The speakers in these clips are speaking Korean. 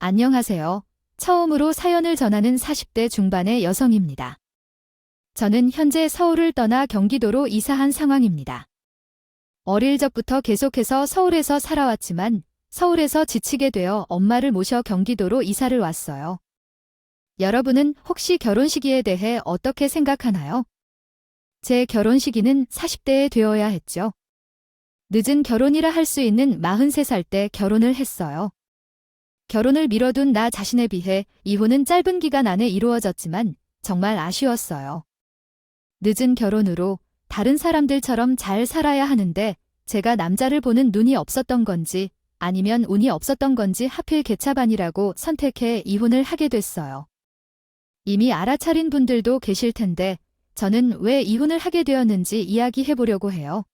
안녕하세요. 처음으로 사연을 전하는 40대 중반의 여성입니다. 저는 현재 서울을 떠나 경기도로 이사한 상황입니다. 어릴 적부터 계속해서 서울에서 살아왔지만 서울에서 지치게 되어 엄마를 모셔 경기도로 이사를 왔어요. 여러분은 혹시 결혼 시기에 대해 어떻게 생각하나요? 제 결혼 시기는 40대에 되어야 했죠. 늦은 결혼이라 할 수 있는 43살 때 결혼을 했어요. 결혼을 미뤄둔 나 자신에 비해 이혼은 짧은 기간 안에 이루어졌지만 정말 아쉬웠어요. 늦은 결혼으로 다른 사람들처럼 잘 살아야 하는데 제가 남자를 보는 눈이 없었던 건지 아니면 운이 없었던 건지 하필 개차반이라고 선택해 이혼을 하게 됐어요. 이미 알아차린 분들도 계실 텐데 저는 왜 이혼을 하게 되었는지 이야기해 보려고 해요.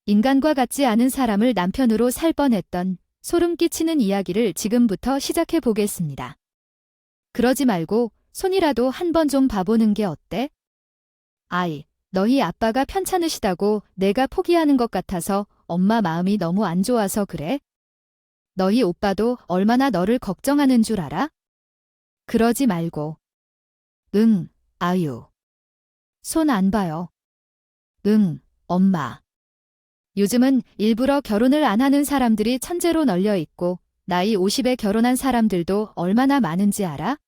인간과 같지 않은 사람을 남편으로 살 뻔했던 소름 끼치는 이야기를 지금부터 시작해 보겠습니다. 그러지 말고 손이라도 한번 좀 봐보는 게 어때? 아이, 너희 아빠가 편찮으시다고 내가 포기하는 것 같아서 엄마 마음이 너무 안 좋아서 그래? 너희 오빠도 얼마나 너를 걱정하는 줄 알아? 그러지 말고. 응, 아유. 손 안 봐요. 응, 엄마. 요즘은 일부러 결혼을 안 하는 사람들이 천재로 널려 있고 나이 50에 결혼한 사람들도 얼마나 많은지 알아?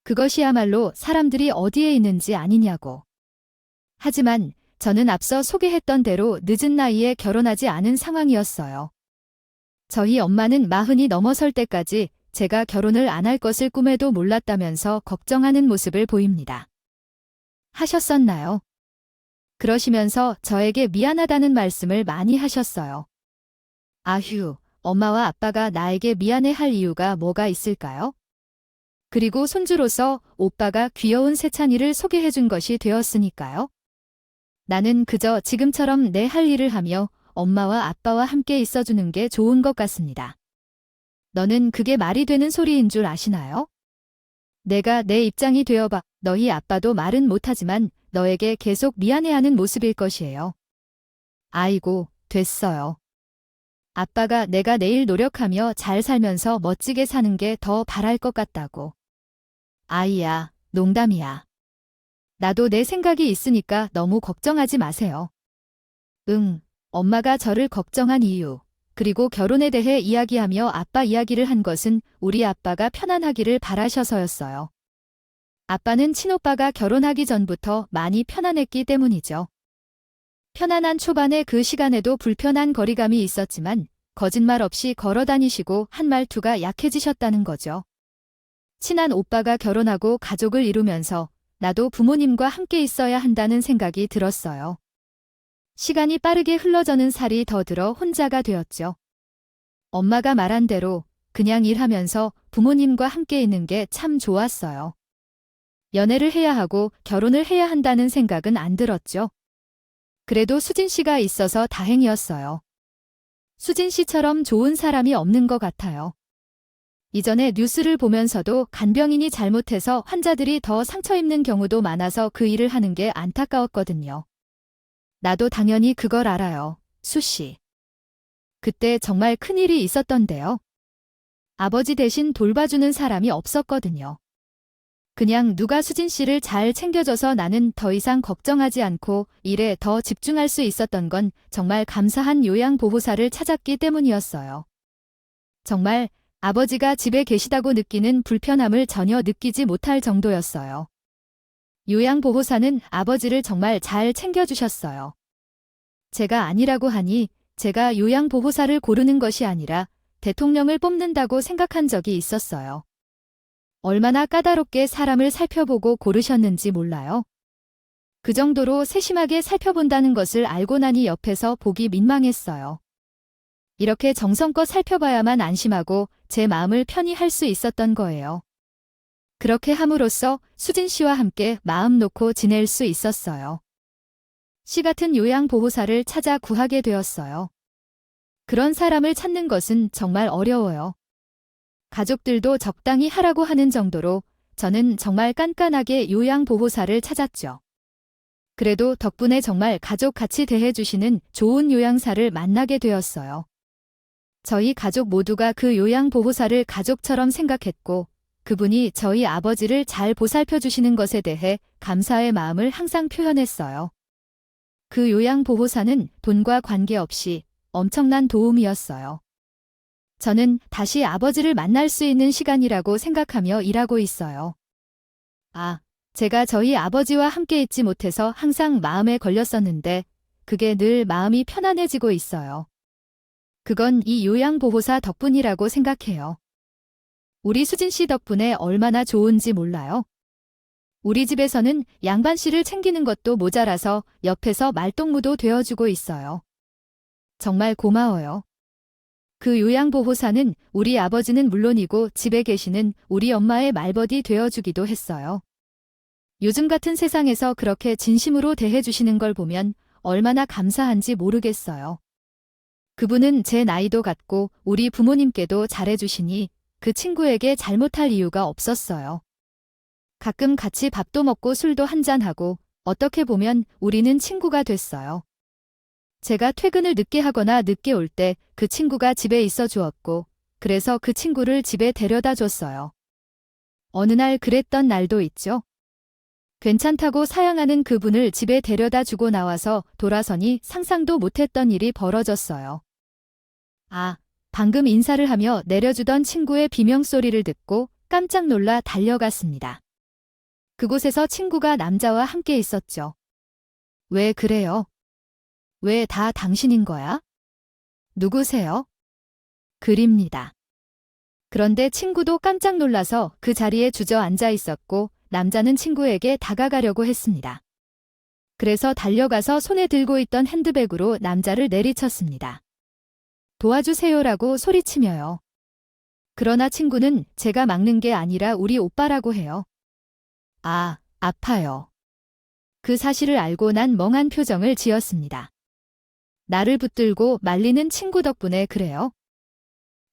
그것이야말로 사람들이 어디에 있는지 아니냐고. 하지만 저는 앞서 소개했던 대로 늦은 나이에 결혼하지 않은 상황이었어요. 저희 엄마는 40이 넘어설 때까지 제가 결혼을 안 할 것을 꿈에도 몰랐다면서 걱정하는 모습을 보입니다. 하셨었나요? 그러시면서 저에게 미안하다는 말씀을 많이 하셨어요. 아휴, 엄마와 아빠가 나에게 미안해할 이유가 뭐가 있을까요? 그리고 손주로서 오빠가 귀여운 세찬이를 소개해준 것이 되었으니까요. 나는 그저 지금처럼 내 할 일을 하며 엄마와 아빠와 함께 있어주는 게 좋은 것 같습니다. 너는 그게 말이 되는 소리인 줄 아시나요? 내가 내 입장이 되어봐. 너희 아빠도 말은 못하지만 너에게 계속 미안해하는 모습일 것이에요. 아이고, 됐어요. 아빠가 내가 내일 노력하며 잘 살면서 멋지게 사는 게 더 바랄 것 같다고. 아이야, 농담이야. 나도 내 생각이 있으니까 너무 걱정하지 마세요. 응, 엄마가 저를 걱정한 이유, 그리고 결혼에 대해 이야기하며 아빠 이야기를 한 것은 우리 아빠가 편안하기를 바라셔서였어요. 아빠는 친오빠가 결혼하기 전부터 많이 편안했기 때문이죠. 편안한 초반의 그 시간에도 불편한 거리감이 있었지만 거짓말 없이 걸어 다니시고 한 말투가 약해지셨다는 거죠. 친한 오빠가 결혼하고 가족을 이루면서 나도 부모님과 함께 있어야 한다는 생각이 들었어요. 시간이 빠르게 흘러저는 살이 더 들어 혼자가 되었죠. 엄마가 말한 대로 그냥 일하면서 부모님과 함께 있는 게 참 좋았어요. 연애를 해야 하고 결혼을 해야 한다는 생각은 안 들었죠. 그래도 수진 씨가 있어서 다행이었어요. 수진 씨처럼 좋은 사람이 없는 것 같아요. 이전에 뉴스를 보면서도 간병인이 잘못해서 환자들이 더 상처 입는 경우도 많아서 그 일을 하는 게 안타까웠거든요. 나도 당연히 그걸 알아요, 수 씨. 그때 정말 큰일이 있었던데요. 아버지 대신 돌봐주는 사람이 없었거든요. 그냥 누가 수진 씨를 잘 챙겨줘서 나는 더 이상 걱정하지 않고 일에 더 집중할 수 있었던 건 정말 감사한 요양보호사를 찾았기 때문이었어요. 정말 아버지가 집에 계시다고 느끼는 불편함을 전혀 느끼지 못할 정도였어요. 요양보호사는 아버지를 정말 잘 챙겨주셨어요. 제가 아니라고 하니 제가 요양보호사를 고르는 것이 아니라 대통령을 뽑는다고 생각한 적이 있었어요. 얼마나 까다롭게 사람을 살펴보고 고르셨는지 몰라요. 그 정도로 세심하게 살펴본다는 것을 알고 나니 옆에서 보기 민망했어요. 이렇게 정성껏 살펴봐야만 안심하고 제 마음을 편히 할 수 있었던 거예요. 그렇게 함으로써 수진 씨와 함께 마음 놓고 지낼 수 있었어요. 씨 같은 요양보호사를 찾아 구하게 되었어요. 그런 사람을 찾는 것은 정말 어려워요. 가족들도 적당히 하라고 하는 정도로 저는 정말 깐깐하게 요양보호사를 찾았죠. 그래도 덕분에 정말 가족같이 대해주시는 좋은 요양사를 만나게 되었어요. 저희 가족 모두가 그 요양보호사를 가족처럼 생각했고 그분이 저희 아버지를 잘 보살펴 주시는 것에 대해 감사의 마음을 항상 표현했어요. 그 요양보호사는 돈과 관계없이 엄청난 도움이었어요. 저는 다시 아버지를 만날 수 있는 시간이라고 생각하며 일하고 있어요. 제가 저희 아버지와 함께 있지 못해서 항상 마음에 걸렸었는데 그게 늘 마음이 편안해지고 있어요. 그건 이 요양보호사 덕분이라고 생각해요. 우리 수진 씨 덕분에 얼마나 좋은지 몰라요. 우리 집에서는 양반 씨를 챙기는 것도 모자라서 옆에서 말동무도 되어주고 있어요. 정말 고마워요. 그 요양보호사는 우리 아버지는 물론이고 집에 계시는 우리 엄마의 말벗이 되어주기도 했어요. 요즘 같은 세상에서 그렇게 진심으로 대해주시는 걸 보면 얼마나 감사한지 모르겠어요. 그분은 제 나이도 같고 우리 부모님께도 잘해주시니 그 친구에게 잘못할 이유가 없었어요. 가끔 같이 밥도 먹고 술도 한잔하고 어떻게 보면 우리는 친구가 됐어요. 제가 퇴근을 늦게 하거나 늦게 올 때 그 친구가 집에 있어 주었고 그래서 그 친구를 집에 데려다 줬어요. 어느 날 그랬던 날도 있죠. 괜찮다고 사양하는 그분을 집에 데려다 주고 나와서 돌아서니 상상도 못했던 일이 벌어졌어요. 방금 인사를 하며 내려주던 친구의 비명소리를 듣고 깜짝 놀라 달려갔습니다. 그곳에서 친구가 남자와 함께 있었죠. 왜 그래요? 왜 다 당신인 거야? 누구세요? 글입니다. 그런데 친구도 깜짝 놀라서 그 자리에 주저앉아 있었고 남자는 친구에게 다가가려고 했습니다. 그래서 달려가서 손에 들고 있던 핸드백으로 남자를 내리쳤습니다. 도와주세요라고 소리치며요. 그러나 친구는 제가 막는 게 아니라 우리 오빠라고 해요. 아파요. 그 사실을 알고 난 멍한 표정을 지었습니다. 나를 붙들고 말리는 친구 덕분에 그래요.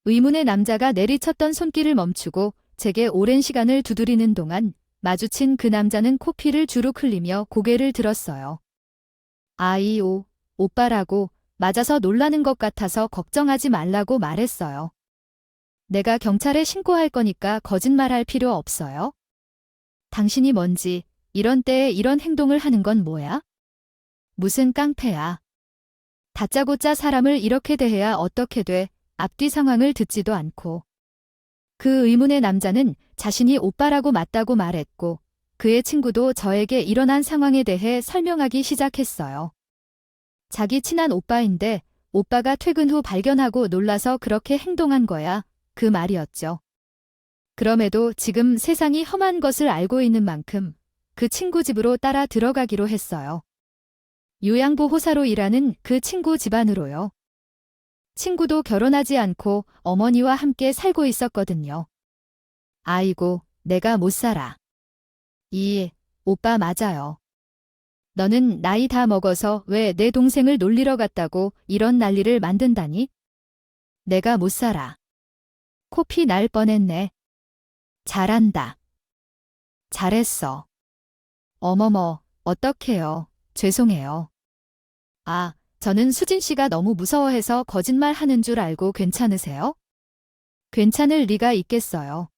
의문의 남자가 내리쳤던 손길을 멈추고 제게 오랜 시간을 두드리는 동안 마주친 그 남자는 코피를 주룩 흘리며 고개를 들었어요. 오빠라고 맞아서 놀라는 것 같아서 걱정하지 말라고 말했어요. 내가 경찰에 신고할 거니까 거짓말할 필요 없어요. 당신이 뭔지 이런 때에 이런 행동을 하는 건 뭐야? 무슨 깡패야. 다짜고짜 사람을 이렇게 대해야 어떻게 돼? 앞뒤 상황을 듣지도 않고. 그 의문의 남자는 자신이 오빠라고 맞다고 말했고 그의 친구도 저에게 일어난 상황에 대해 설명하기 시작했어요. 자기 친한 오빠인데 오빠가 퇴근 후 발견하고 놀라서 그렇게 행동한 거야. 그 말이었죠. 그럼에도 지금 세상이 험한 것을 알고 있는 만큼 그 친구 집으로 따라 들어가기로 했어요. 요양보호사로 일하는 그 친구 집안으로요. 친구도 결혼하지 않고 어머니와 함께 살고 있었거든요. 아이고, 내가 못 살아. 오빠 맞아요. 너는 나이 다 먹어서 왜 내 동생을 놀리러 갔다고 이런 난리를 만든다니? 내가 못 살아. 코피 날 뻔했네. 잘한다. 잘했어. 어머머, 어떡해요. 죄송해요. 저는 수진 씨가 너무 무서워해서 거짓말 하는 줄 알고 괜찮으세요? 괜찮을 리가 있겠어요.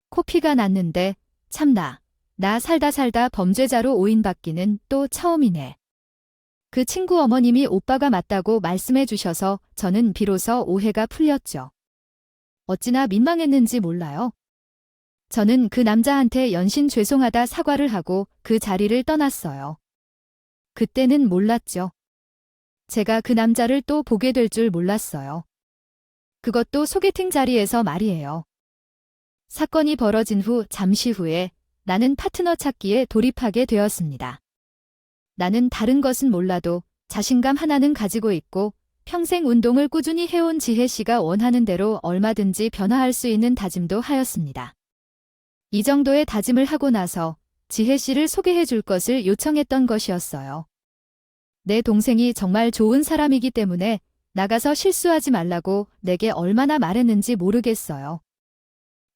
코피가 났는데 참나. 나 살다 범죄자로 오인받기는 또 처음이네. 그 친구 어머님이 오빠가 맞다고 말씀해 주셔서 저는 비로소 오해가 풀렸죠. 어찌나 민망했는지 몰라요. 저는 그 남자한테 연신 죄송하다 사과를 하고 그 자리를 떠났어요. 그때는 몰랐죠. 제가 그 남자를 또 보게 될 줄 몰랐어요. 그것도 소개팅 자리에서 말이에요. 사건이 벌어진 후 잠시 후에 나는 파트너 찾기에 돌입하게 되었습니다. 나는 다른 것은 몰라도 자신감 하나는 가지고 있고 평생 운동을 꾸준히 해온 지혜 씨가 원하는 대로 얼마든지 변화할 수 있는 다짐도 하였습니다. 이 정도의 다짐을 하고 나서 지혜 씨를 소개해 줄 것을 요청했던 것이었어요. 내 동생이 정말 좋은 사람이기 때문에 나가서 실수하지 말라고 내게 얼마나 말했는지 모르겠어요.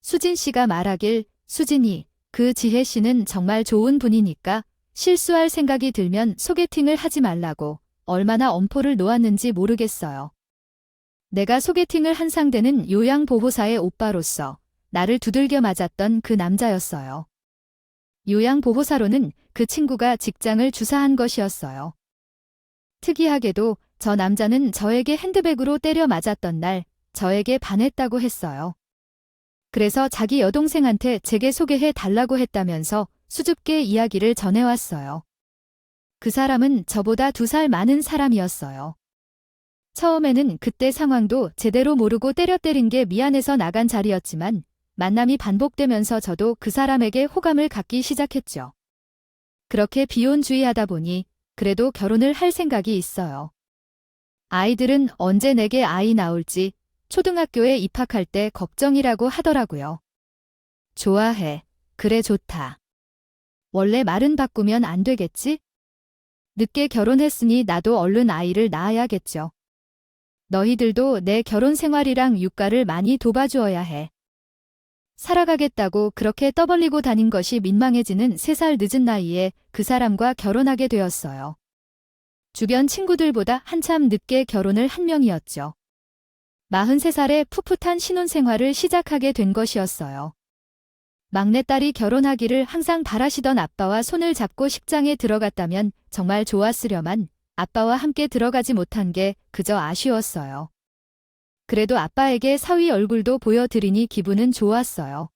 수진 씨가 말하길, 수진이, 그 지혜 씨는 정말 좋은 분이니까 실수할 생각이 들면 소개팅을 하지 말라고 얼마나 엄포를 놓았는지 모르겠어요. 내가 소개팅을 한 상대는 요양보호사의 오빠로서 나를 두들겨 맞았던 그 남자였어요. 요양보호사로는 그 친구가 직장을 주사한 것이었어요. 특이하게도 저 남자는 저에게 핸드백으로 때려 맞았던 날 저에게 반했다고 했어요. 그래서 자기 여동생한테 제게 소개해 달라고 했다면서 수줍게 이야기를 전해왔어요. 그 사람은 저보다 2살 많은 사람이었어요. 처음에는 그때 상황도 제대로 모르고 때린 게 미안해서 나간 자리였지만 만남이 반복되면서 저도 그 사람에게 호감을 갖기 시작했죠. 그렇게 비혼주의하다 보니 그래도 결혼을 할 생각이 있어요. 아이들은 언제 내게 아이 나올지 초등학교에 입학할 때 걱정이라고 하더라고요. 좋아해. 그래 좋다. 원래 말은 바꾸면 안 되겠지? 늦게 결혼했으니 나도 얼른 아이를 낳아야겠죠. 너희들도 내 결혼 생활이랑 육가를 많이 도와주어야 해. 살아가겠다고 그렇게 떠벌리고 다닌 것이 민망해지는 3살 늦은 나이에 그 사람과 결혼하게 되었어요. 주변 친구들보다 한참 늦게 결혼을 한 명이었죠. 43살에 풋풋한 신혼생활을 시작하게 된 것이었어요. 막내딸이 결혼하기를 항상 바라시던 아빠와 손을 잡고 식장에 들어갔다면 정말 좋았으려만 아빠와 함께 들어가지 못한 게 그저 아쉬웠어요. 그래도 아빠에게 사위 얼굴도 보여드리니 기분은 좋았어요.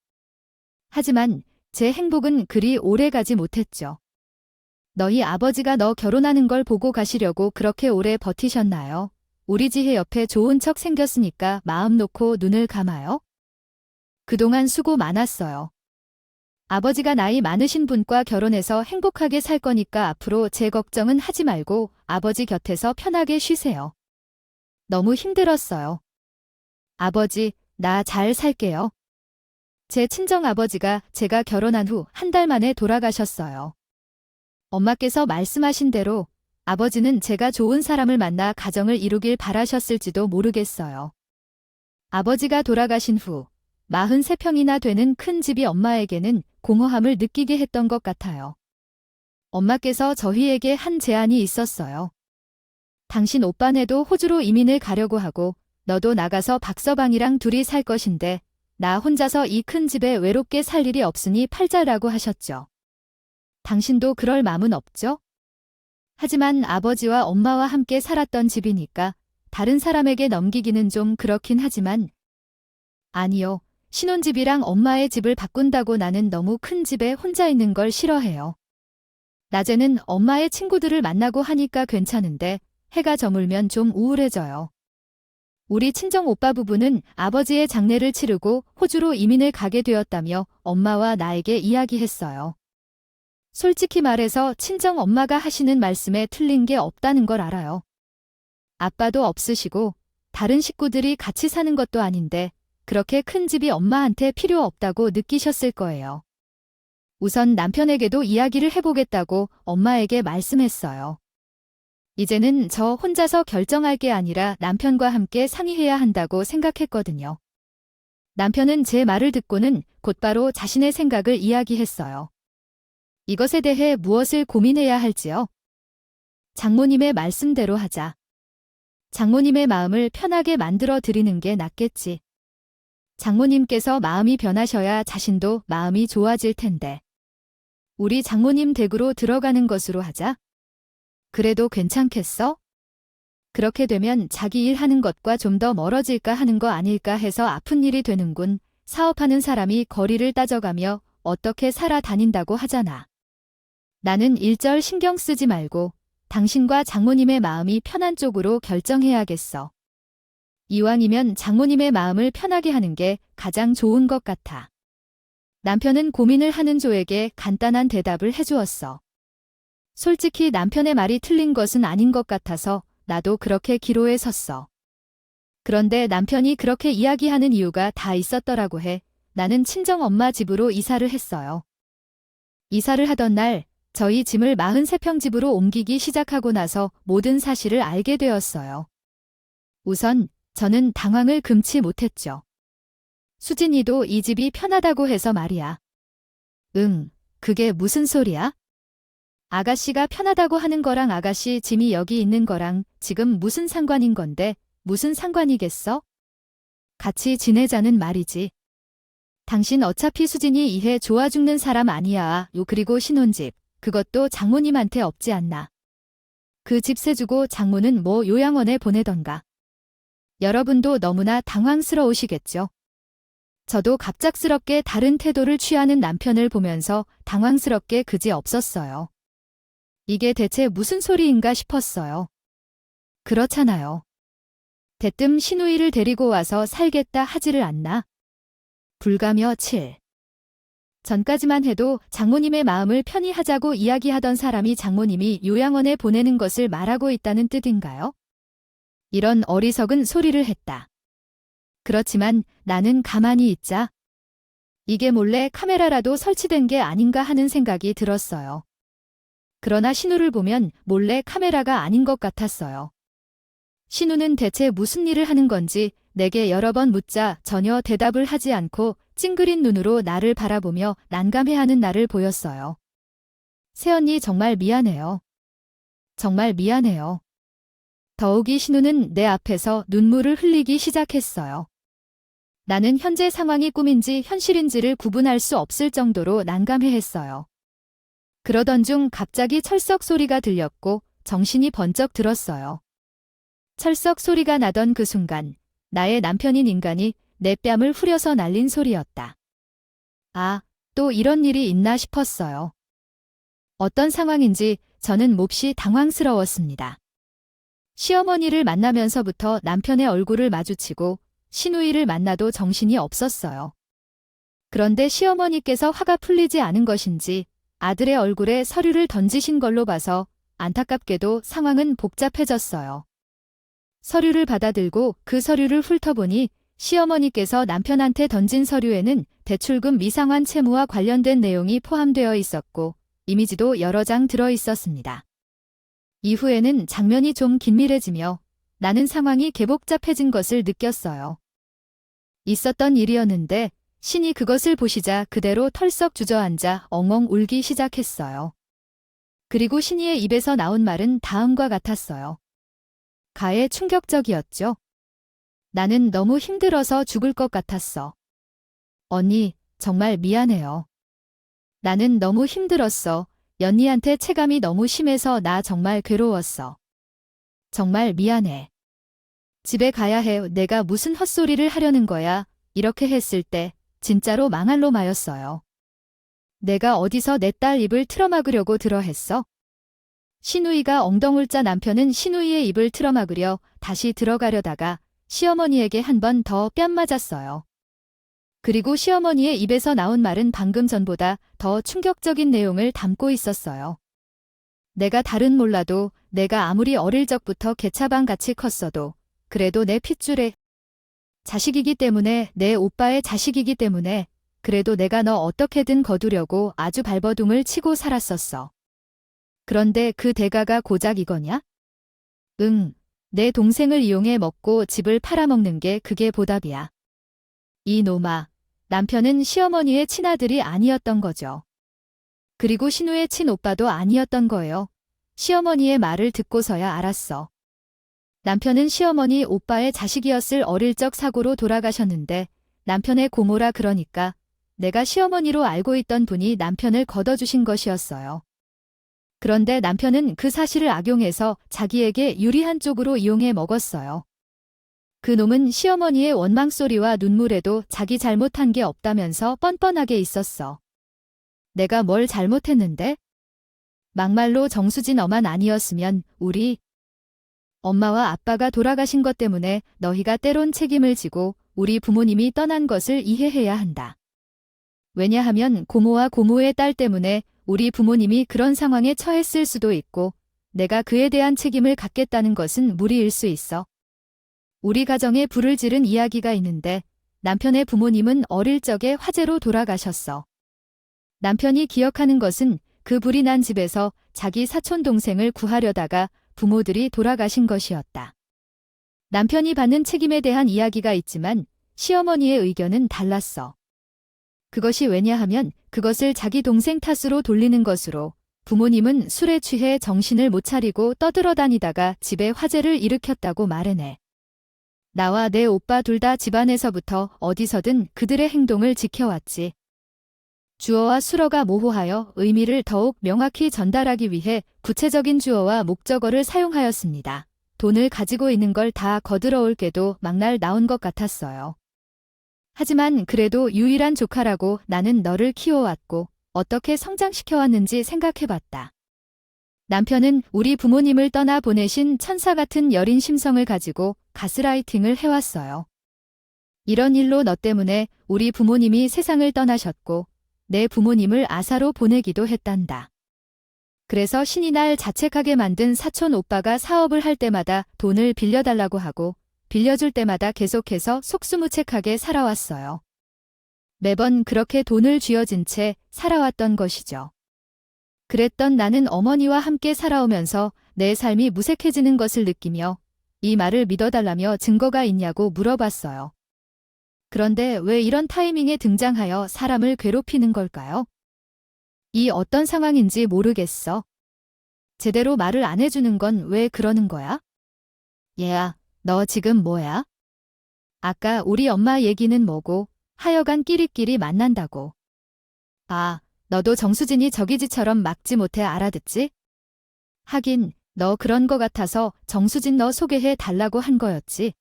하지만 제 행복은 그리 오래 가지 못했죠. 너희 아버지가 너 결혼하는 걸 보고 가시려고 그렇게 오래 버티셨나요? 우리 지혜 옆에 좋은 척 생겼으니까 마음 놓고 눈을 감아요. 그동안 수고 많았어요. 아버지가 나이 많으신 분과 결혼해서 행복하게 살 거니까 앞으로 제 걱정은 하지 말고 아버지 곁에서 편하게 쉬세요. 너무 힘들었어요. 아버지, 나 잘 살게요. 제 친정아버지가 제가 결혼한 후 1달 만에 돌아가셨어요. 엄마께서 말씀하신 대로 아버지는 제가 좋은 사람을 만나 가정을 이루길 바라셨을지도 모르겠어요. 아버지가 돌아가신 후 43평이나 되는 큰 집이 엄마에게는 공허함을 느끼게 했던 것 같아요. 엄마께서 저희에게 한 제안이 있었어요. 당신 오빠네도 호주로 이민을 가려고 하고 너도 나가서 박서방이랑 둘이 살 것인데 나 혼자서 이 큰 집에 외롭게 살 일이 없으니 팔자라고 하셨죠. 당신도 그럴 마음은 없죠? 하지만 아버지와 엄마와 함께 살았던 집이니까 다른 사람에게 넘기기는 좀 그렇긴 하지만 아니요. 신혼집이랑 엄마의 집을 바꾼다고 나는 너무 큰 집에 혼자 있는 걸 싫어해요. 낮에는 엄마의 친구들을 만나고 하니까 괜찮은데 해가 저물면 좀 우울해져요. 우리 친정 오빠 부부는 아버지의 장례를 치르고 호주로 이민을 가게 되었다며 엄마와 나에게 이야기했어요. 솔직히 말해서 친정 엄마가 하시는 말씀에 틀린 게 없다는 걸 알아요. 아빠도 없으시고 다른 식구들이 같이 사는 것도 아닌데 그렇게 큰 집이 엄마한테 필요 없다고 느끼셨을 거예요. 우선 남편에게도 이야기를 해보겠다고 엄마에게 말씀했어요. 이제는 저 혼자서 결정할 게 아니라 남편과 함께 상의해야 한다고 생각했거든요. 남편은 제 말을 듣고는 곧바로 자신의 생각을 이야기했어요. 이것에 대해 무엇을 고민해야 할지요? 장모님의 말씀대로 하자. 장모님의 마음을 편하게 만들어 드리는 게 낫겠지. 장모님께서 마음이 변하셔야 자신도 마음이 좋아질 텐데. 우리 장모님 댁으로 들어가는 것으로 하자. 그래도 괜찮겠어? 그렇게 되면 자기 일하는 것과 좀 더 멀어질까 하는 거 아닐까 해서 아픈 일이 되는군. 사업하는 사람이 거리를 따져가며 어떻게 살아다닌다고 하잖아. 나는 일절 신경 쓰지 말고 당신과 장모님의 마음이 편한 쪽으로 결정해야겠어. 이왕이면 장모님의 마음을 편하게 하는 게 가장 좋은 것 같아. 남편은 고민을 하는 조에게 간단한 대답을 해주었어. 솔직히 남편의 말이 틀린 것은 아닌 것 같아서 나도 그렇게 기로에 섰어. 그런데 남편이 그렇게 이야기하는 이유가 다 있었더라고 해. 나는 친정엄마 집으로 이사를 했어요. 이사를 하던 날 저희 짐을 43평 집으로 옮기기 시작하고 나서 모든 사실을 알게 되었어요. 우선 저는 당황을 금치 못했죠. 수진이도 이 집이 편하다고 해서 말이야. 응, 그게 무슨 소리야? 아가씨가 편하다고 하는 거랑 아가씨 짐이 여기 있는 거랑 지금 무슨 상관인 건데 무슨 상관이겠어? 같이 지내자는 말이지. 당신 어차피 수진이 이해 좋아 죽는 사람 아니야. 그리고 신혼집, 그것도 장모님한테 없지 않나. 그 집 세주고 장모는 뭐 요양원에 보내던가. 여러분도 너무나 당황스러우시겠죠? 저도 갑작스럽게 다른 태도를 취하는 남편을 보면서 당황스럽게 그지없었어요. 이게 대체 무슨 소리인가 싶었어요. 그렇잖아요. 대뜸 시누이를 데리고 와서 살겠다 하지를 않나? 불과 며칠 전까지만 해도 장모님의 마음을 편히 하자고 이야기하던 사람이 장모님이 요양원에 보내는 것을 말하고 있다는 뜻인가요? 이런 어리석은 소리를 했다. 그렇지만 나는 가만히 있자. 이게 몰래 카메라라도 설치된 게 아닌가 하는 생각이 들었어요. 그러나 신우를 보면 몰래 카메라가 아닌 것 같았어요. 신우는 대체 무슨 일을 하는 건지 내게 여러 번 묻자 전혀 대답을 하지 않고 찡그린 눈으로 나를 바라보며 난감해하는 나를 보였어요. 새언니 정말 미안해요. 정말 미안해요. 더욱이 신우는 내 앞에서 눈물을 흘리기 시작했어요. 나는 현재 상황이 꿈인지 현실인지를 구분할 수 없을 정도로 난감해했어요. 그러던 중 갑자기 철썩 소리가 들렸고 정신이 번쩍 들었어요. 철썩 소리가 나던 그 순간 나의 남편인 인간이 내 뺨을 후려서 날린 소리였다. 아, 또 이런 일이 있나 싶었어요. 어떤 상황인지 저는 몹시 당황스러웠습니다. 시어머니를 만나면서부터 남편의 얼굴을 마주치고 시누이를 만나도 정신이 없었어요. 그런데 시어머니께서 화가 풀리지 않은 것인지 아들의 얼굴에 서류를 던지신 걸로 봐서 안타깝게도 상황은 복잡해졌어요. 서류를 받아들고 그 서류를 훑어보니 시어머니께서 남편한테 던진 서류에는 대출금 미상환 채무와 관련된 내용이 포함되어 있었고 이미지도 여러 장 들어 있었습니다. 이후에는 장면이 좀 긴밀해지며 나는 상황이 개복잡해진 것을 느꼈어요. 있었던 일이었는데 신이 그것을 보시자 그대로 털썩 주저앉아 엉엉 울기 시작했어요. 그리고 신이의 입에서 나온 말은 다음과 같았어요. 가해 충격적이었죠. 나는 너무 힘들어서 죽을 것 같았어. 언니, 정말 미안해요. 나는 너무 힘들었어. 연니한테 체감이 너무 심해서 나 정말 괴로웠어. 정말 미안해. 집에 가야 해. 내가 무슨 헛소리를 하려는 거야. 이렇게 했을 때 진짜로 망할 놈아였어요. 내가 어디서 내 딸 입을 틀어막으려고 들어했어? 시누이가 엉덩울자 남편은 시누이의 입을 틀어막으려 다시 들어가려다가 시어머니에게 한 번 더 뺨 맞았어요. 그리고 시어머니의 입에서 나온 말은 방금 전보다 더 충격적인 내용을 담고 있었어요. 내가 달은 몰라도 내가 아무리 어릴 적부터 개차방 같이 컸어도 그래도 내 핏줄의 자식이기 때문에 내 오빠의 자식이기 때문에 그래도 내가 너 어떻게든 거두려고 아주 발버둥을 치고 살았었어. 그런데 그 대가가 고작 이거냐? 응, 내 동생을 이용해 먹고 집을 팔아먹는 게 그게 보답이야. 이놈아, 남편은 시어머니의 친아들이 아니었던 거죠. 그리고 신우의 친오빠도 아니었던 거예요. 시어머니의 말을 듣고서야 알았어. 남편은 시어머니 오빠의 자식이었을 어릴 적 사고로 돌아가셨는데 남편의 고모라 그러니까 내가 시어머니로 알고 있던 분이 남편을 걷어주신 것이었어요. 그런데 남편은 그 사실을 악용해서 자기에게 유리한 쪽으로 이용해 먹었어요. 그 놈은 시어머니의 원망소리와 눈물에도 자기 잘못한 게 없다면서 뻔뻔하게 있었어. 내가 뭘 잘못했는데? 막말로 정수진 너만 아니었으면 우리 엄마와 아빠가 돌아가신 것 때문에 너희가 때론 책임을 지고 우리 부모님이 떠난 것을 이해해야 한다. 왜냐하면 고모와 고모의 딸 때문에 우리 부모님이 그런 상황에 처했을 수도 있고 내가 그에 대한 책임을 갖겠다는 것은 무리일 수 있어. 우리 가정에 불을 지른 이야기가 있는데 남편의 부모님은 어릴 적에 화재로 돌아가셨어. 남편이 기억하는 것은 그 불이 난 집에서 자기 사촌 동생을 구하려다가 부모들이 돌아가신 것이었다. 남편이 받는 책임에 대한 이야기가 있지만 시어머니의 의견은 달랐어. 그것이 왜냐하면 그것을 자기 동생 탓으로 돌리는 것으로 부모님은 술에 취해 정신을 못 차리고 떠들어다니다가 집에 화재를 일으켰다고 말해내. 나와 내 오빠 둘 다 집안에서부터 어디서든 그들의 행동을 지켜왔지. 주어와 수어가 모호하여 의미를 더욱 명확히 전달하기 위해 구체적인 주어와 목적어를 사용하였습니다. 돈을 가지고 있는 걸 다 거들어올 게도 막날 나온 것 같았어요. 하지만 그래도 유일한 조카라고 나는 너를 키워왔고 어떻게 성장시켜왔는지 생각해봤다. 남편은 우리 부모님을 떠나 보내신 천사 같은 여린 심성을 가지고 가스라이팅을 해왔어요. 이런 일로 너 때문에 우리 부모님이 세상을 떠나셨고 내 부모님을 아사로 보내기도 했단다. 그래서 신이 날 자책하게 만든 사촌 오빠가 사업을 할 때마다 돈을 빌려달라고 하고 빌려줄 때마다 계속해서 속수무책하게 살아왔어요. 매번 그렇게 돈을 쥐어진 채 살아왔던 것이죠. 그랬던 나는 어머니와 함께 살아오면서 내 삶이 무색해지는 것을 느끼며 이 말을 믿어달라며 증거가 있냐고 물어봤어요. 그런데 왜 이런 타이밍에 등장하여 사람을 괴롭히는 걸까요? 이 어떤 상황인지 모르겠어. 제대로 말을 안 해주는 건 왜 그러는 거야? 얘야, 너 지금 뭐야? 아까 우리 엄마 얘기는 뭐고 하여간 끼리끼리 만난다고. 아, 너도 정수진이 저기지처럼 막지 못해 알아듣지? 하긴 너 그런 거 같아서 정수진 너 소개해 달라고 한 거였지.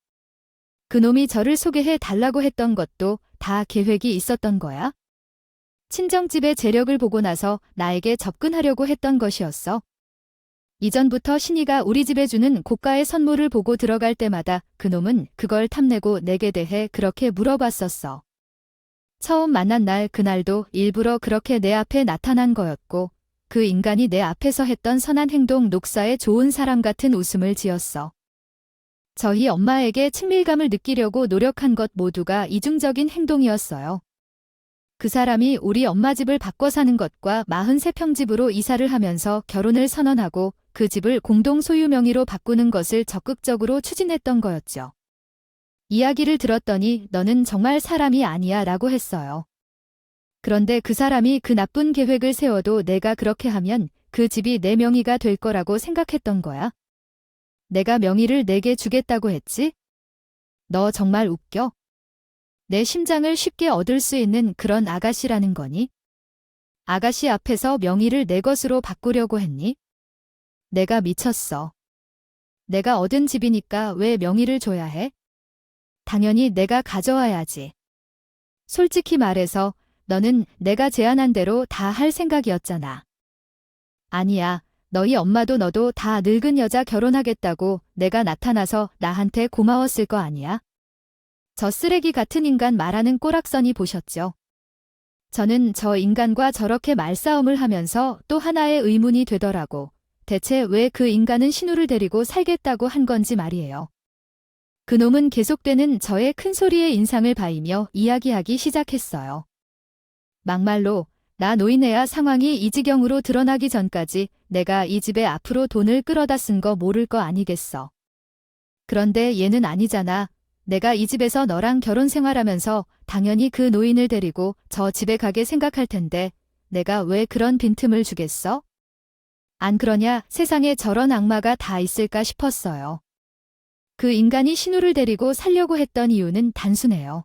그놈이 저를 소개해 달라고 했던 것도 다 계획이 있었던 거야? 친정집의 재력을 보고 나서 나에게 접근하려고 했던 것이었어. 이전부터 신이가 우리 집에 주는 고가의 선물을 보고 들어갈 때마다 그놈은 그걸 탐내고 내게 대해 그렇게 물어봤었어. 처음 만난 날 그날도 일부러 그렇게 내 앞에 나타난 거였고 그 인간이 내 앞에서 했던 선한 행동 녹사에 좋은 사람 같은 웃음을 지었어. 저희 엄마에게 친밀감을 느끼려고 노력한 것 모두가 이중적인 행동이었어요. 그 사람이 우리 엄마 집을 바꿔 사는 것과 43평 집으로 이사를 하면서 결혼을 선언하고 그 집을 공동 소유 명의로 바꾸는 것을 적극적으로 추진했던 거였죠. 이야기를 들었더니 너는 정말 사람이 아니야 라고 했어요. 그런데 그 사람이 그 나쁜 계획을 세워도 내가 그렇게 하면 그 집이 내 명의가 될 거라고 생각했던 거야. 내가 명의를 내게 주겠다고 했지? 너 정말 웃겨. 내 심장을 쉽게 얻을 수 있는 그런 아가씨라는 거니? 아가씨 앞에서 명의를 내 것으로 바꾸려고 했니? 내가 미쳤어. 내가 얻은 집이니까 왜 명의를 줘야 해? 당연히 내가 가져와야지. 솔직히 말해서 너는 내가 제안한 대로 다 할 생각이었잖아. 아니야. 너희 엄마도 너도 다 늙은 여자 결혼하겠다고 내가 나타나서 나한테 고마웠을 거 아니야? 저 쓰레기 같은 인간 말하는 꼬락서니 보셨죠? 저는 저 인간과 저렇게 말싸움을 하면서 또 하나의 의문이 되더라고. 대체 왜 그 인간은 신우를 데리고 살겠다고 한 건지 말이에요. 그놈은 계속되는 저의 큰 소리에 인상을 바이며 이야기하기 시작했어요. 막말로 나 노인네야 상황이 이 지경으로 드러나기 전까지 내가 이 집에 앞으로 돈을 끌어다 쓴 거 모를 거 아니겠어. 그런데 얘는 아니잖아. 내가 이 집에서 너랑 결혼 생활하면서 당연히 그 노인을 데리고 저 집에 가게 생각할 텐데 내가 왜 그런 빈틈을 주겠어? 안 그러냐 세상에 저런 악마가 다 있을까 싶었어요. 그 인간이 신우를 데리고 살려고 했던 이유는 단순해요.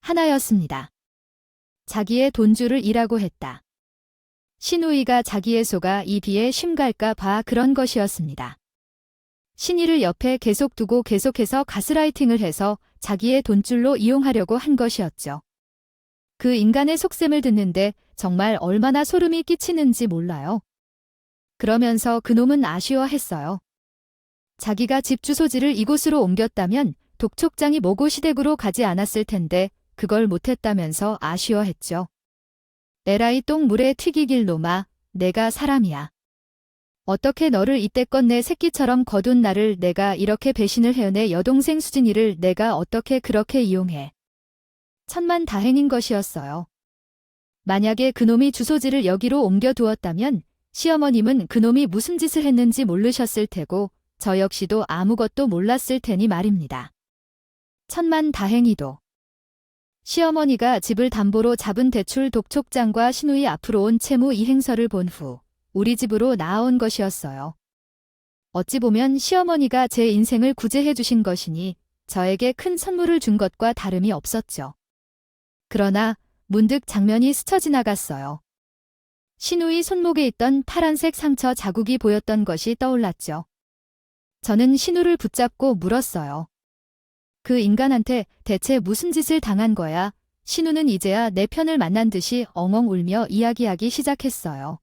하나였습니다. 자기의 돈줄을 이라고 했다. 신우이가 자기의 소가 이 비에 심갈까 봐 그런 것이었습니다. 신이를 옆에 계속 두고 계속해서 가스라이팅을 해서 자기의 돈줄로 이용하려고 한 것이었죠. 그 인간의 속셈을 듣는데 정말 얼마나 소름이 끼치는지 몰라요. 그러면서 그놈은 아쉬워했어요. 자기가 집 주소지를 이곳으로 옮겼다면 독촉장이 모고시댁으로 가지 않았을 텐데 그걸 못했다면서 아쉬워했죠. 에라이 똥물에 튀기길 놈아, 내가 사람이야. 어떻게 너를 이때껏 내 새끼처럼 거둔 나를 내가 이렇게 배신을 해요. 내 여동생 수진이를 내가 어떻게 그렇게 이용해. 천만다행인 것이었어요. 만약에 그놈이 주소지를 여기로 옮겨두었다면 시어머님은 그놈이 무슨 짓을 했는지 모르셨을 테고 저 역시도 아무것도 몰랐을 테니 말입니다. 천만다행히도. 시어머니가 집을 담보로 잡은 대출 독촉장과 신우이 앞으로 온 채무 이행서를 본 후 우리 집으로 나아온 것이었어요. 어찌 보면 시어머니가 제 인생을 구제해 주신 것이니 저에게 큰 선물을 준 것과 다름이 없었죠. 그러나 문득 장면이 스쳐 지나갔어요. 신우의 손목에 있던 파란색 상처 자국이 보였던 것이 떠올랐죠. 저는 신우를 붙잡고 물었어요. 그 인간한테 대체 무슨 짓을 당한 거야? 신우는 이제야 내 편을 만난 듯이 엉엉 울며 이야기하기 시작했어요.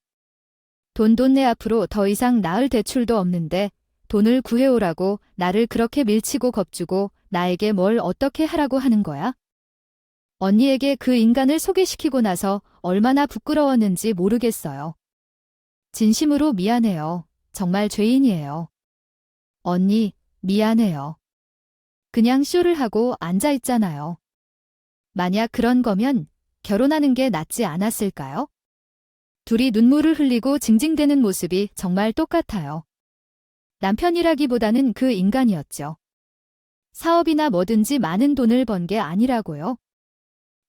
돈 내 앞으로 더 이상 나을 대출도 없는데 돈을 구해오라고 나를 그렇게 밀치고 겁주고 나에게 뭘 어떻게 하라고 하는 거야? 언니에게 그 인간을 소개시키고 나서 얼마나 부끄러웠는지 모르겠어요. 진심으로 미안해요. 정말 죄인이에요. 언니, 미안해요. 그냥 쇼를 하고 앉아있잖아요. 만약 그런 거면 결혼하는 게 낫지 않았을까요? 둘이 눈물을 흘리고 징징대는 모습이 정말 똑같아요. 남편이라기보다는 그 인간이었죠. 사업이나 뭐든지 많은 돈을 번 게 아니라고요.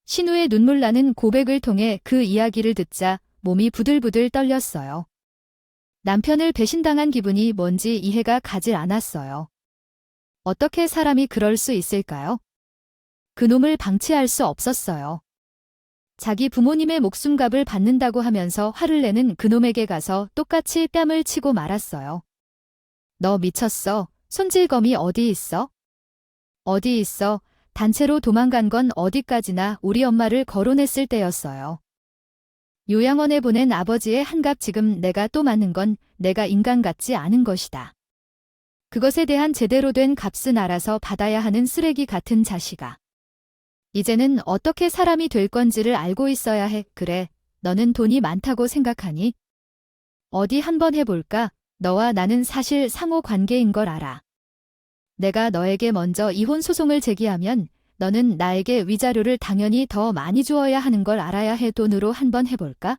신우의 눈물 나는 고백을 통해 그 이야기를 듣자 몸이 부들부들 떨렸어요. 남편을 배신당한 기분이 뭔지 이해가 가질 않았어요. 어떻게 사람이 그럴 수 있을까요? 그놈을 방치할 수 없었어요. 자기 부모님의 목숨값을 받는다고 하면서 화를 내는 그놈에게 가서 똑같이 뺨을 치고 말았어요. 너 미쳤어? 손질검이 어디 있어? 어디 있어? 단체로 도망간 건 어디까지나 우리 엄마를 거론했을 때였어요. 요양원에 보낸 아버지의 한갑 지금 내가 또 맞는 건 내가 인간 같지 않은 것이다. 그것에 대한 제대로 된 값은 알아서 받아야 하는 쓰레기 같은 자식아. 이제는 어떻게 사람이 될 건지를 알고 있어야 해. 그래, 너는 돈이 많다고 생각하니? 어디 한번 해볼까? 너와 나는 사실 상호 관계인 걸 알아. 내가 너에게 먼저 이혼 소송을 제기하면 너는 나에게 위자료를 당연히 더 많이 주어야 하는 걸 알아야 해. 돈으로 한번 해볼까?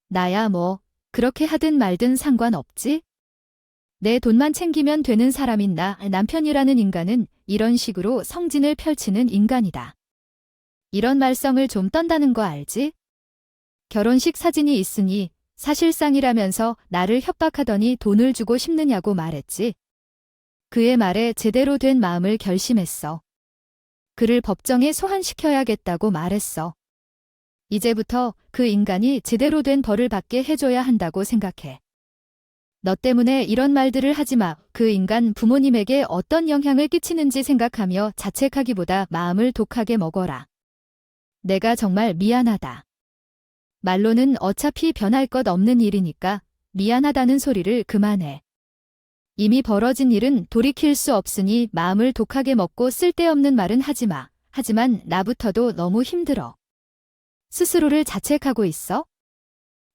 나야 뭐 그렇게 하든 말든 상관없지? 내 돈만 챙기면 되는 사람인 나, 남편이라는 인간은 이런 식으로 성진을 펼치는 인간이다. 이런 말썽을 좀 떤다는 거 알지? 결혼식 사진이 있으니 사실상이라면서 나를 협박하더니 돈을 주고 싶느냐고 말했지. 그의 말에 제대로 된 마음을 결심했어. 그를 법정에 소환시켜야겠다고 말했어. 이제부터 그 인간이 제대로 된 벌을 받게 해줘야 한다고 생각해. 너 때문에 이런 말들을 하지 마. 그 인간 부모님에게 어떤 영향을 끼치는지 생각하며 자책하기보다 마음을 독하게 먹어라. 내가 정말 미안하다. 말로는 어차피 변할 것 없는 일이니까 미안하다는 소리를 그만해. 이미 벌어진 일은 돌이킬 수 없으니 마음을 독하게 먹고 쓸데없는 말은 하지 마. 하지만 나부터도 너무 힘들어. 스스로를 자책하고 있어?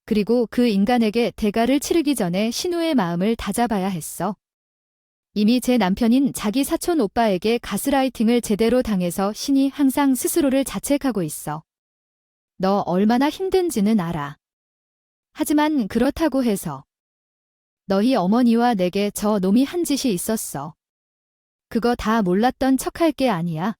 그리고 그 인간에게 대가를 치르기 전에 신우의 마음을 다잡아야 했어. 이미 제 남편인 자기 사촌 오빠에게 가스라이팅을 제대로 당해서 신이 항상 스스로를 자책하고 있어. 너 얼마나 힘든지는 알아. 하지만 그렇다고 해서 너희 어머니와 내게 저 놈이 한 짓이 있었어. 그거 다 몰랐던 척할 게 아니야.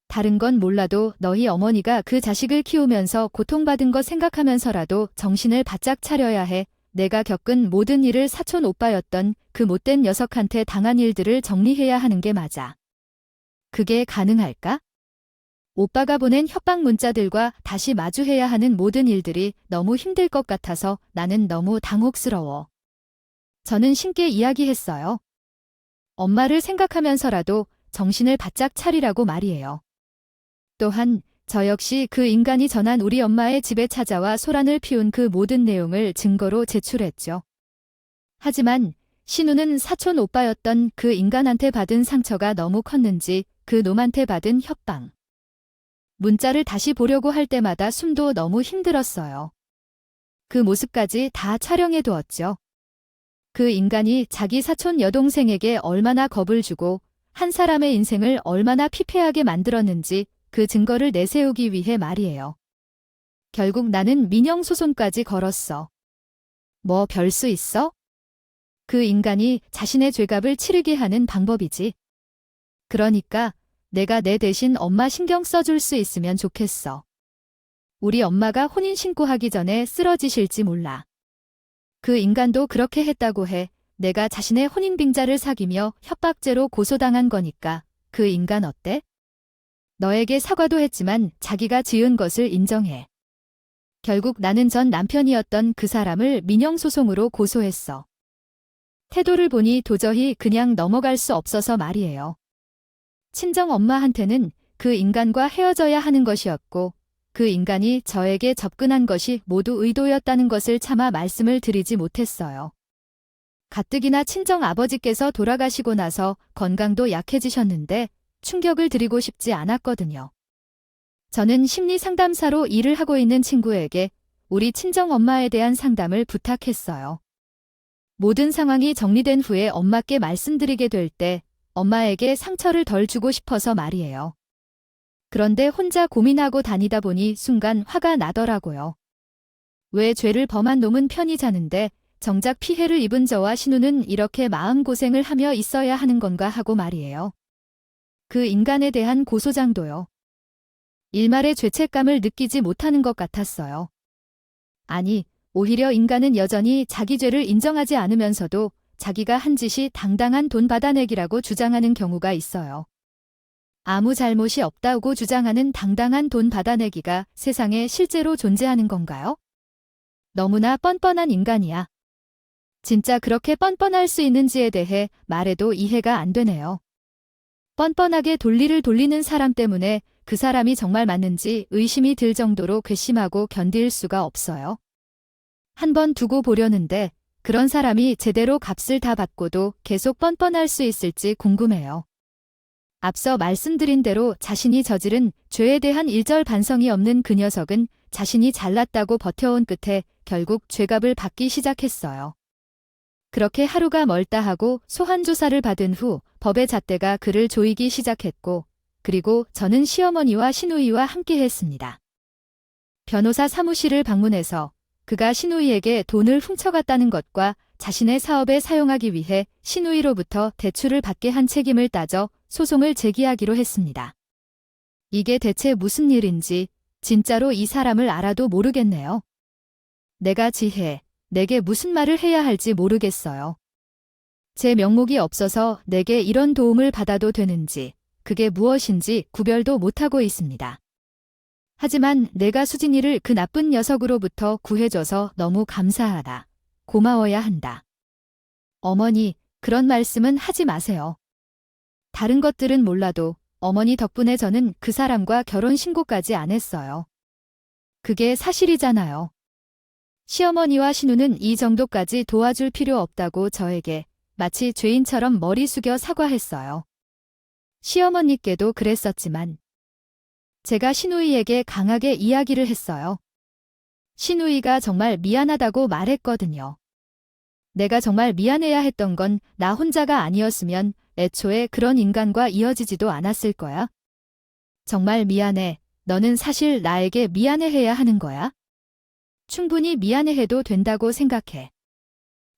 다른 건 몰라도 너희 어머니가 그 자식을 키우면서 고통받은 거 생각하면서라도 정신을 바짝 차려야 해. 내가 겪은 모든 일을 사촌 오빠였던 그 못된 녀석한테 당한 일들을 정리해야 하는 게 맞아. 그게 가능할까? 오빠가 보낸 협박 문자들과 다시 마주해야 하는 모든 일들이 너무 힘들 것 같아서 나는 너무 당혹스러워. 저는 신께 이야기했어요. 엄마를 생각하면서라도 정신을 바짝 차리라고 말이에요. 또한 저 역시 그 인간이 전한 우리 엄마의 집에 찾아와 소란을 피운 그 모든 내용을 증거로 제출했죠. 하지만 신우는 사촌 오빠였던 그 인간한테 받은 상처가 너무 컸는지 그 놈한테 받은 협박. 문자를 다시 보려고 할 때마다 숨도 너무 힘들었어요. 그 모습까지 다 촬영해 두었죠. 그 인간이 자기 사촌 여동생에게 얼마나 겁을 주고 한 사람의 인생을 얼마나 피폐하게 만들었는지 그 증거를 내세우기 위해 말이에요. 결국 나는 민형소송까지 걸었어. 뭐 별 수 있어? 그 인간이 자신의 죄값을 치르게 하는 방법이지. 그러니까 내가 내 대신 엄마 신경 써줄 수 있으면 좋겠어. 우리 엄마가 혼인 신고하기 전에 쓰러지실지 몰라. 그 인간도 그렇게 했다고 해. 내가 자신의 혼인빙자를 사귀며 협박죄로 고소당한 거니까 그 그 인간 어때? 너에게 사과도 했지만 자기가 지은 것을 인정해. 결국 나는 전 남편이었던 그 사람을 민형소송으로 고소했어. 태도를 보니 도저히 그냥 넘어갈 수 없어서 말이에요. 친정 엄마한테는 그 인간과 헤어져야 하는 것이었고 그 인간이 저에게 접근한 것이 모두 의도였다는 것을 차마 말씀을 드리지 못했어요. 가뜩이나 친정 아버지께서 돌아가시고 나서 건강도 약해지셨는데 충격을 드리고 싶지 않았거든요. 저는 심리 상담사로 일을 하고 있는 친구에게 우리 친정 엄마에 대한 상담을 부탁했어요. 모든 상황이 정리된 후에 엄마께 말씀드리게 될 때 엄마에게 상처를 덜 주고 싶어서 말이에요. 그런데 혼자 고민하고 다니다 보니 순간 화가 나더라고요. 왜 죄를 범한 놈은 편히 자는데 정작 피해를 입은 저와 신우는 이렇게 마음고생을 하며 있어야 하는 건가 하고 말이에요. 그 인간에 대한 고소장도요. 일말의 죄책감을 느끼지 못하는 것 같았어요. 아니, 오히려 인간은 여전히 자기 죄를 인정하지 않으면서도 자기가 한 짓이 당당한 돈 받아내기라고 주장하는 경우가 있어요. 아무 잘못이 없다고 주장하는 당당한 돈 받아내기가 세상에 실제로 존재하는 건가요? 너무나 뻔뻔한 인간이야. 진짜 그렇게 뻔뻔할 수 있는지에 대해 말해도 이해가 안 되네요. 뻔뻔하게 논리를 돌리는 사람 때문에 그 사람이 정말 맞는지 의심이 들 정도로 괘씸하고 견딜 수가 없어요. 한번 두고 보려는데 그런 사람이 제대로 값을 다 받고도 계속 뻔뻔할 수 있을지 궁금해요. 앞서 말씀드린 대로 자신이 저지른 죄에 대한 일절 반성이 없는 그 녀석은 자신이 잘났다고 버텨온 끝에 결국 죄값을 받기 시작했어요. 그렇게 하루가 멀다 하고 소환조사를 받은 후 법의 잣대가 그를 조이기 시작했고 그리고 저는 시어머니와 시누이와 함께 했습니다. 변호사 사무실을 방문해서 그가 시누이에게 돈을 훔쳐갔다는 것과 자신의 사업에 사용하기 위해 시누이로부터 대출을 받게 한 책임을 따져 소송을 제기하기로 했습니다. 이게 대체 무슨 일인지 진짜로 이 사람을 알아도 모르겠네요. 내가 지혜, 내게 무슨 말을 해야 할지 모르겠어요. 제 명목이 없어서 내게 이런 도움을 받아도 되는지, 그게 무엇인지 구별도 못하고 있습니다. 하지만 내가 수진이를 그 나쁜 녀석으로부터 구해줘서 너무 감사하다. 고마워야 한다. 어머니, 그런 말씀은 하지 마세요. 다른 것들은 몰라도 어머니 덕분에 저는 그 사람과 결혼 신고까지 안 했어요. 그게 사실이잖아요. 시어머니와 신우는 이 정도까지 도와줄 필요 없다고 저에게 마치 죄인처럼 머리 숙여 사과했어요. 시어머니께도 그랬었지만 제가 시누이에게 강하게 이야기를 했어요. 시누이가 정말 미안하다고 말했거든요. 내가 정말 미안해야 했던 건 나 혼자가 아니었으면 애초에 그런 인간과 이어지지도 않았을 거야. 정말 미안해. 너는 사실 나에게 미안해해야 하는 거야. 충분히 미안해해도 된다고 생각해.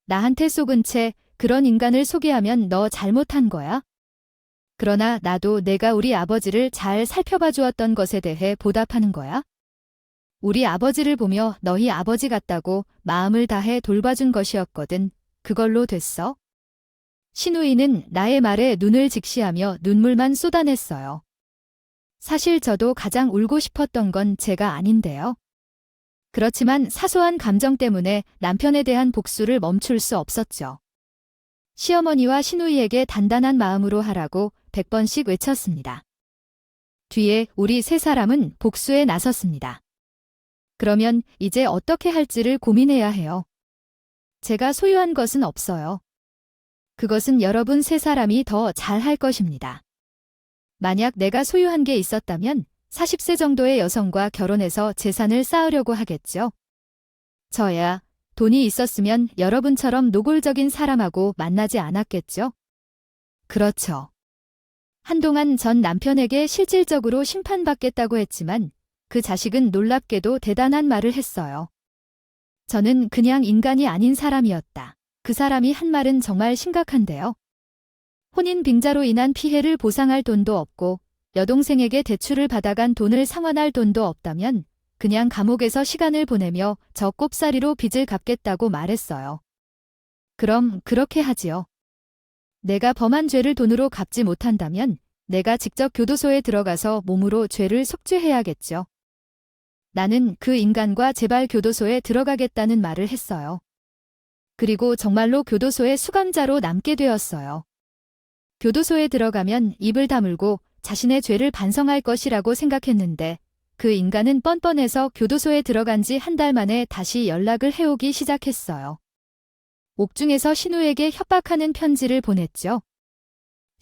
나한테 속은 채 그런 인간을 소개하면 너 잘못한 거야. 그러나 나도 내가 우리 아버지를 잘 살펴봐 주었던 것에 대해 보답하는 거야. 우리 아버지를 보며 너희 아버지 같다고 마음을 다해 돌봐준 것이었거든. 그걸로 됐어? 시누이는 나의 말에 눈을 직시하며 눈물만 쏟아냈어요. 사실 저도 가장 울고 싶었던 건 제가 아닌데요. 그렇지만 사소한 감정 때문에 남편에 대한 복수를 멈출 수 없었죠. 시어머니와 시누이에게 단단한 마음으로 하라고 100번씩 외쳤습니다. 뒤에 우리 세 사람은 복수에 나섰습니다. 그러면 이제 어떻게 할지를 고민해야 해요. 제가 소유한 것은 없어요. 그것은 여러분 세 사람이 더 잘할 것입니다. 만약 내가 소유한 게 있었다면 40세 정도의 여성과 결혼해서 재산을 쌓으려고 하겠죠. 저야 돈이 있었으면 여러분처럼 노골적인 사람하고 만나지 않았겠죠. 그렇죠. 한동안 전 남편에게 실질적으로 심판받겠다고 했지만 그 자식은 놀랍게도 대단한 말을 했어요. 저는 그냥 인간이 아닌 사람이었다. 그 사람이 한 말은 정말 심각한데요. 혼인 빙자로 인한 피해를 보상할 돈도 없고 여동생에게 대출을 받아간 돈을 상환할 돈도 없다면 그냥 감옥에서 시간을 보내며 저 꼽사리로 빚을 갚겠다고 말했어요. 그럼 그렇게 하지요. 내가 범한 죄를 돈으로 갚지 못한다면 내가 직접 교도소에 들어가서 몸으로 죄를 속죄해야겠죠. 나는 그 인간과 제발 교도소에 들어가겠다는 말을 했어요. 그리고 정말로 교도소의 수감자로 남게 되었어요. 교도소에 들어가면 입을 다물고 자신의 죄를 반성할 것이라고 생각했는데 그 인간은 뻔뻔해서 교도소에 들어간 지 한 달 만에 다시 연락을 해오기 시작했어요. 옥중에서 신우에게 협박하는 편지를 보냈죠.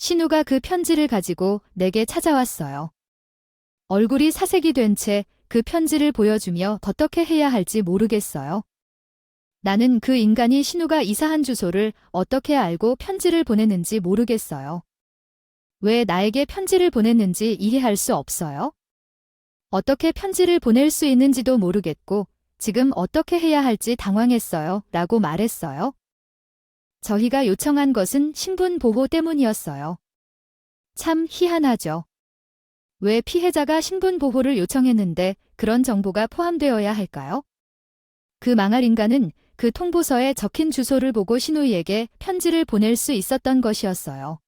신우가 그 편지를 가지고 내게 찾아왔어요. 얼굴이 사색이 된 채 그 편지를 보여주며 어떻게 해야 할지 모르겠어요. 나는 그 인간이 신우가 이사한 주소를 어떻게 알고 편지를 보냈는지 모르겠어요. 왜 나에게 편지를 보냈는지 이해할 수 없어요. 어떻게 편지를 보낼 수 있는지도 모르겠고 지금 어떻게 해야 할지 당황했어요. 라고 말했어요. 저희가 요청한 것은 신분 보호 때문이었어요. 참 희한하죠. 왜 피해자가 신분 보호를 요청했는데 그런 정보가 포함되어야 할까요? 그 망할 인간은 그 통보서에 적힌 주소를 보고 신우이에게 편지를 보낼 수 있었던 것이었어요.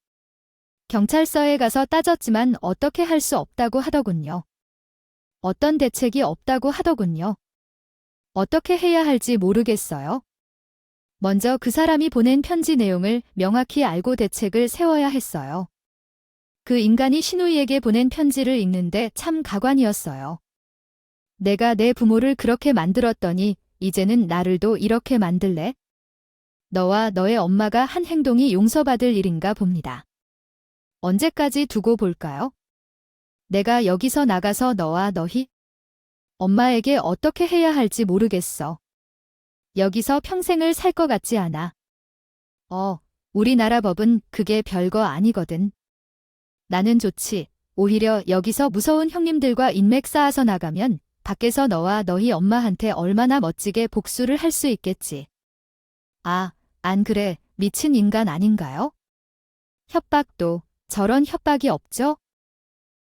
경찰서에 가서 따졌지만 어떻게 할 수 없다고 하더군요. 어떤 대책이 없다고 하더군요. 어떻게 해야 할지 모르겠어요. 먼저 그 사람이 보낸 편지 내용을 명확히 알고 대책을 세워야 했어요. 그 인간이 신우이에게 보낸 편지를 읽는데 참 가관이었어요. 내가 내 부모를 그렇게 만들었더니 이제는 나를도 이렇게 만들래? 너와 너의 엄마가 한 행동이 용서받을 일인가 봅니다. 언제까지 두고 볼까요? 내가 여기서 나가서 너와 너희 엄마에게 어떻게 해야 할지 모르겠어. 여기서 평생을 살 것 같지 않아. 우리나라 법은 그게 별거 아니거든. 나는 좋지. 오히려 여기서 무서운 형님들과 인맥 쌓아서 나가면 밖에서 너와 너희 엄마한테 얼마나 멋지게 복수를 할 수 있겠지. 안 그래. 미친 인간 아닌가요? 협박도 저런 협박이 없죠?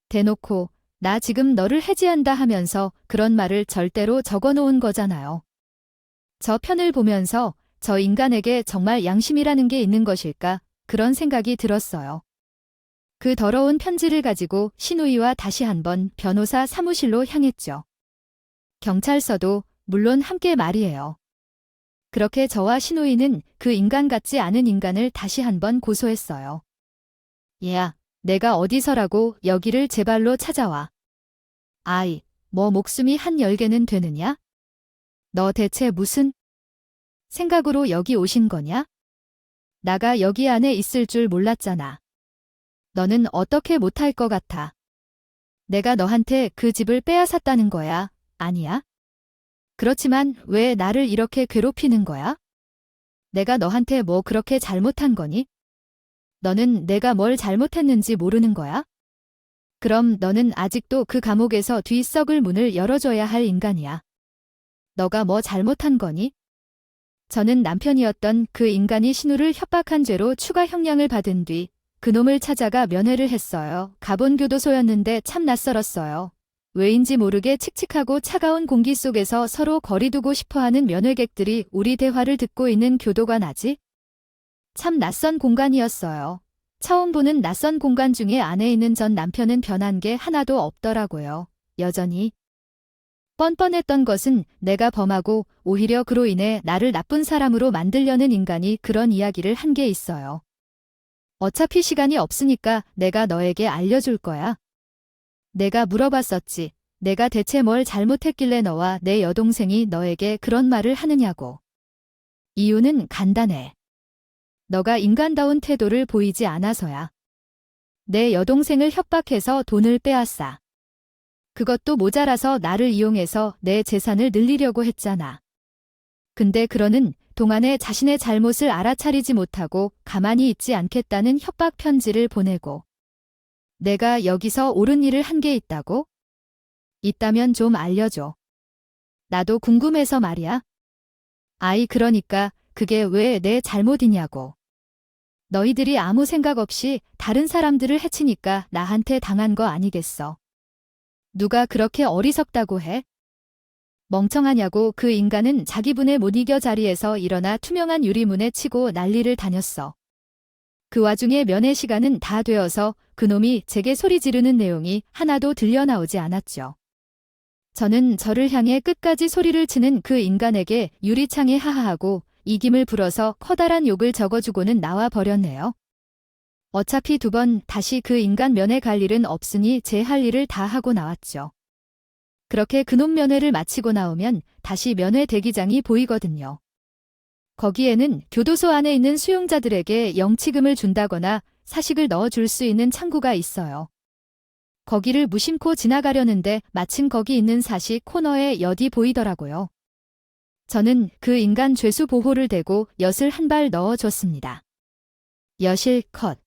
대놓고 나 지금 너를 해지한다 하면서 그런 말을 절대로 적어놓은 거잖아요. 저 편을 보면서 저 인간에게 정말 양심이라는 게 있는 것일까 그런 생각이 들었어요. 그 더러운 편지를 가지고 신우이와 다시 한번 변호사 사무실로 향했죠. 경찰서도 물론 함께 말이에요. 그렇게 저와 신우이는 그 인간 같지 않은 인간을 다시 한번 고소했어요. 얘야, 내가 어디서라고 여기를 제 발로 찾아와. 뭐 목숨이 한 열개는 되느냐? 너 대체 무슨 생각으로 여기 오신 거냐? 나가 여기 안에 있을 줄 몰랐잖아. 너는 어떻게 못할 것 같아. 내가 너한테 그 집을 빼앗았다는 거야, 아니야? 그렇지만 왜 나를 이렇게 괴롭히는 거야? 내가 너한테 뭐 그렇게 잘못한 거니? 너는 내가 뭘 잘못했는지 모르는 거야? 그럼 너는 아직도 그 감옥에서 뒷썩을 문을 열어줘야 할 인간이야. 너가 뭐 잘못한 거니? 저는 남편이었던 그 인간이 신우를 협박한 죄로 추가 형량을 받은 뒤 그놈을 찾아가 면회를 했어요. 가본 교도소였는데 참 낯설었어요. 왜인지 모르게 칙칙하고 차가운 공기 속에서 서로 거리두고 싶어하는 면회객들이 우리 대화를 듣고 있는 교도관 아지? 참 낯선 공간이었어요. 처음 보는 낯선 공간 중에 안에 있는 전 남편은 변한 게 하나도 없더라고요. 여전히. 뻔뻔했던 것은 내가 범하고 오히려 그로 인해 나를 나쁜 사람으로 만들려는 인간이 그런 이야기를 한 게 있어요. 어차피 시간이 없으니까 내가 너에게 알려줄 거야. 내가 물어봤었지. 내가 대체 뭘 잘못했길래 너와 내 여동생이 너에게 그런 말을 하느냐고. 이유는 간단해. 너가 인간다운 태도를 보이지 않아서야. 내 여동생을 협박해서 돈을 빼앗아. 그것도 모자라서 나를 이용해서 내 재산을 늘리려고 했잖아. 근데 그러는 동안에 자신의 잘못을 알아차리지 못하고 가만히 있지 않겠다는 협박 편지를 보내고. 내가 여기서 옳은 일을 한 게 있다고? 있다면 좀 알려줘. 나도 궁금해서 말이야. 그러니까 그게 왜 내 잘못이냐고. 너희들이 아무 생각 없이 다른 사람들을 해치니까 나한테 당한 거 아니겠어. 누가 그렇게 어리석다고 해? 멍청하냐고. 그 인간은 자기 분에 못 이겨 자리에서 일어나 투명한 유리문에 치고 난리를 다녔어. 그 와중에 면회 시간은 다 되어서 그놈이 제게 소리 지르는 내용이 하나도 들려 나오지 않았죠. 저는 저를 향해 끝까지 소리를 치는 그 인간에게 유리창에 하하하고 이김을 불어서 커다란 욕을 적어주고는 나와 버렸네요. 어차피 2번 다시 그 인간 면회 갈 일은 없으니 제 할 일을 다 하고 나왔죠. 그렇게 그놈 면회를 마치고 나오면 다시 면회 대기장이 보이거든요. 거기에는 교도소 안에 있는 수용자들에게 영치금을 준다거나 사식을 넣어줄 수 있는 창구가 있어요. 거기를 무심코 지나가려는데 마침 거기 있는 사식 코너에 엿이 보이더라고요. 저는 그 인간 죄수 보호를 대고 엿을 한 발 넣어줬습니다. 여실 컷.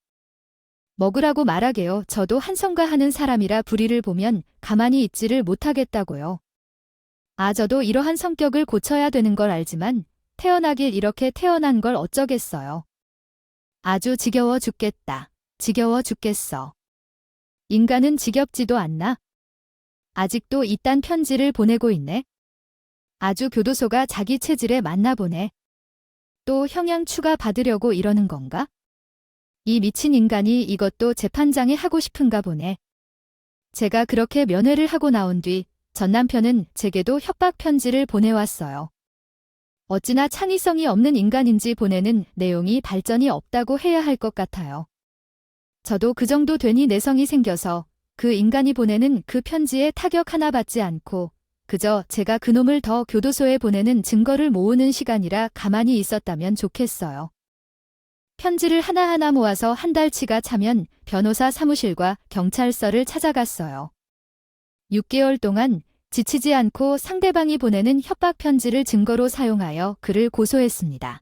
먹으라고 말하게요. 저도 한성가하는 사람이라 불의를 보면 가만히 있지를 못하겠다고요. 저도 이러한 성격을 고쳐야 되는 걸 알지만 태어나길 이렇게 태어난 걸 어쩌겠어요. 아주 지겨워 죽겠다. 지겨워 죽겠어. 인간은 지겹지도 않나? 아직도 이딴 편지를 보내고 있네. 아주 교도소가 자기 체질에 맞나 보네. 또 형량 추가 받으려고 이러는 건가? 이 미친 인간이 이것도 재판장에 하고 싶은가 보네. 제가 그렇게 면회를 하고 나온 뒤 전 남편은 제게도 협박 편지를 보내왔어요. 어찌나 창의성이 없는 인간인지 보내는 내용이 발전이 없다고 해야 할 것 같아요. 저도 그 정도 되니 내성이 생겨서 그 인간이 보내는 그 편지에 타격 하나 받지 않고 그저 제가 그놈을 더 교도소에 보내는 증거를 모으는 시간이라 가만히 있었다면 좋겠어요. 편지를 하나하나 모아서 한 달치가 차면 변호사 사무실과 경찰서를 찾아갔어요. 6개월 동안 지치지 않고 상대방이 보내는 협박 편지를 증거로 사용하여 그를 고소했습니다.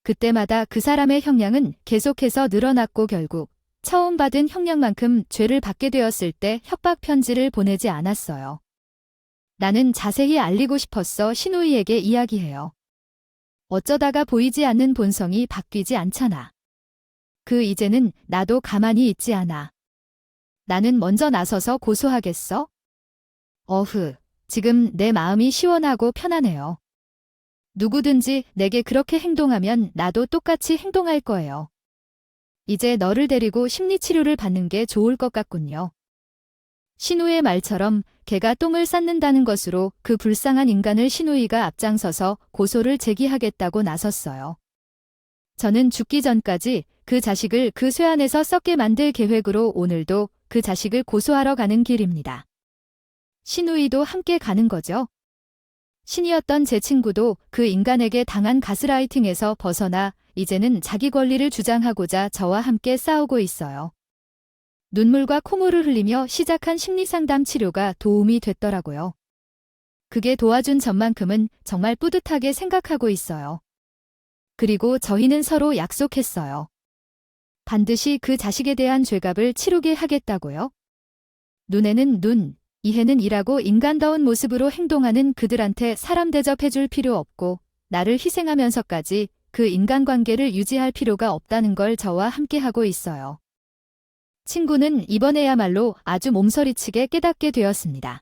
그때마다 그 사람의 형량은 계속해서 늘어났고 결국 처음 받은 형량만큼 죄를 받게 되었을 때 협박 편지를 보내지 않았어요. 나는 자세히 알리고 싶었어 신우이에게 이야기해요. 어쩌다가 보이지 않는 본성이 바뀌지 않잖아. 이제는 나도 가만히 있지 않아. 나는 먼저 나서서 고소하겠어? 지금 내 마음이 시원하고 편하네요. 누구든지 내게 그렇게 행동하면 나도 똑같이 행동할 거예요. 이제 너를 데리고 심리치료를 받는 게 좋을 것 같군요. 신우의 말처럼 개가 똥을 쌌는다는 것으로 그 불쌍한 인간을 신우이가 앞장서서 고소를 제기하겠다고 나섰어요. 저는 죽기 전까지 그 자식을 그 쇠안에서 썩게 만들 계획으로 오늘도 그 자식을 고소하러 가는 길입니다. 신우이도 함께 가는 거죠. 신이었던 제 친구도 그 인간에게 당한 가스라이팅에서 벗어나 이제는 자기 권리를 주장하고자 저와 함께 싸우고 있어요. 눈물과 콧물을 흘리며 시작한 심리상담 치료가 도움이 됐더라고요. 그게 도와준 점만큼은 정말 뿌듯하게 생각하고 있어요. 그리고 저희는 서로 약속했어요. 반드시 그 자식에 대한 죄값을 치르게 하겠다고요. 눈에는 눈, 이해는 이라고 인간다운 모습으로 행동하는 그들한테 사람 대접해줄 필요 없고 나를 희생하면서까지 그 인간관계를 유지할 필요가 없다는 걸 저와 함께하고 있어요. 친구는 이번에야말로 아주 몸서리치게 깨닫게 되었습니다.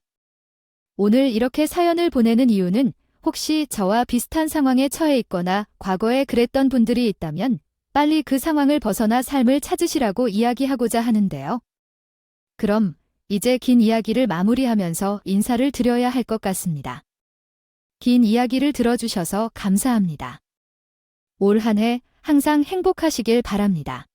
오늘 이렇게 사연을 보내는 이유는 혹시 저와 비슷한 상황에 처해 있거나 과거에 그랬던 분들이 있다면 빨리 그 상황을 벗어나 삶을 찾으시라고 이야기하고자 하는데요. 그럼 이제 긴 이야기를 마무리하면서 인사를 드려야 할 것 같습니다. 긴 이야기를 들어주셔서 감사합니다. 올 한 해 항상 행복하시길 바랍니다.